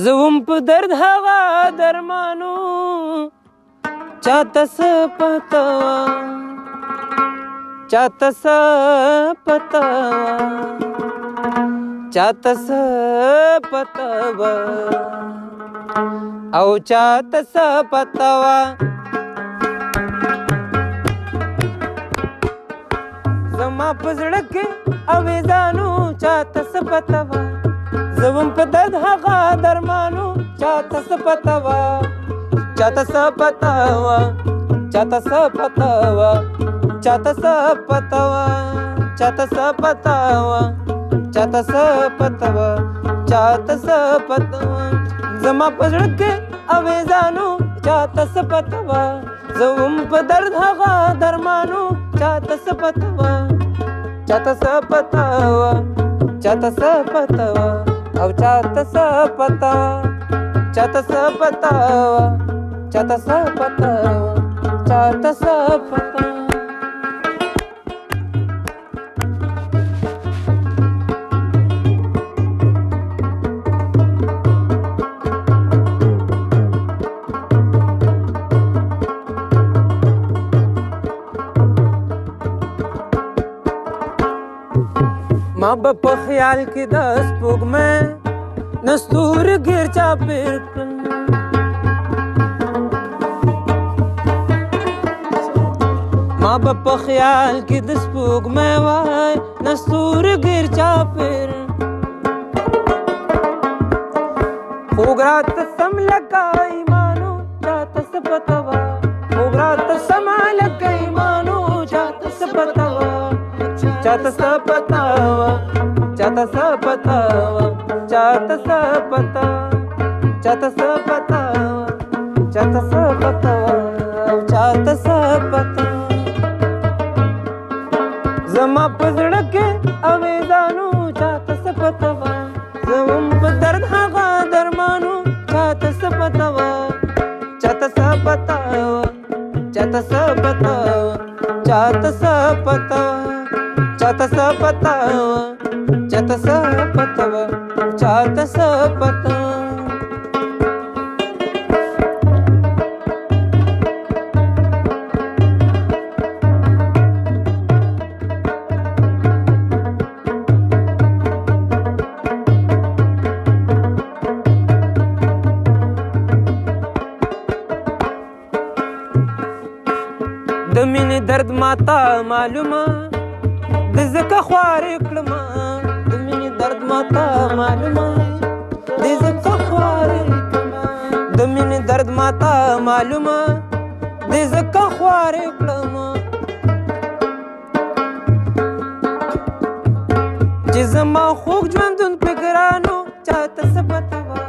زوم په درد هغه درمانو چاته څه پته وه چاته څه پته وه چاته څه پته وه او چاته څه پته وه زما په زړه کې اویزانو چاته څه پته وه زوم په درد هغه درمانو چاته څه پته وه چاته څه پته وه چاته څه پته وه چاته څه پته وه چاته څه پته وه چاته څه پته وه چاته څه پته وه زما په زړه کې اویزانو چاته څه پته وه زوم په درد هغه درمانو چاته څه پته وه چاته څه پته وه چاته څه پته وه او چاته څه پته وه چاته څه پته وه چاته څه پته وه چاته څه پته وه ما به په خیال کې د سپوږمۍ نستور ګیر چاپېر کړل ما به په خیال کې د سپوږمۍ وای نستور ګیر چاپېر خوږ راته سم لکه ایمانو چاته څه پته وه خوږ راته سمه لکه ایمانو چاته څه پته وه چاته څه پته وه چاته څه پته وه چاته څه پته چاته څه پته وه چاته څه پته وه او چاته څه پته زما په زړه کې اویزانو چاته څه پته وه زوم په درد هغه درمانو چاته څه پته وه چاته څه پته وه چاته څه پته وه چاته څه پته وه چاته څه پته وه چاته څه پته وه چاته څه پته وه د مینې درد ماته معلومه د ځکه خوارې کړمه د مینې درد ماته معلومه د ځکه خوارې کړمه د مینې درد ماته معلومه د ځکه خوارې کړمه چې زما خوږ ژوندون پې ګرانو چاته څه پته وه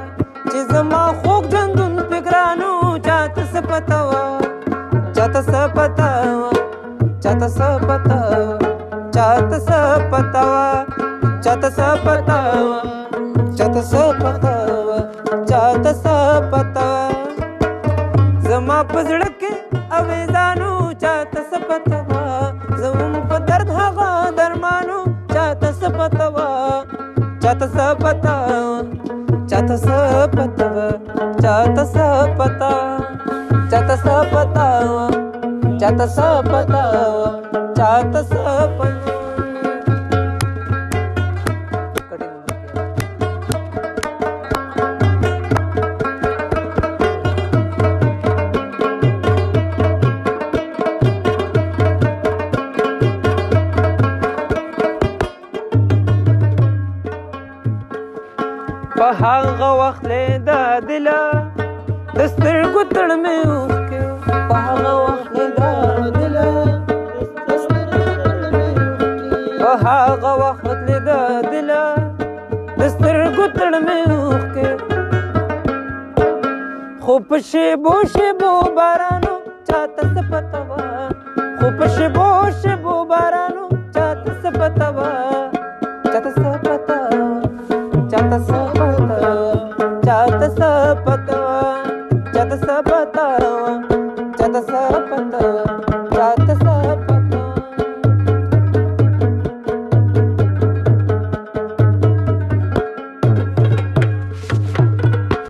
چې زما خوږ ژوندون پې ګرانو چاته څه پته وه چاته څه پته وه چاته څه پته وه چاته څه پته وه چاته څه پته وه چاته څه پته وه چاته څه پته وه زما په زړه کې اویزانو چاته څه پته وه زوم په درد هغه درمانو چاته څه پته وه چاته څه پته وه چاته څه پته وه چاته څه پته چاته څه پته وه چاته څه پته وه چاته څه پته په هغه وخت لیده دله د سترګو تړ مې اوښکې په هغه وخت لیده دله په هغه وخت لیده دله د سترګو تړ مې اوښکې خو په شیبو شیبو بارانو چاته څه پته وه خو په شیبو شیبو بارانو چاته څه پته وه چاته څه پته وه چاته څه پته وه چاته څه پته وه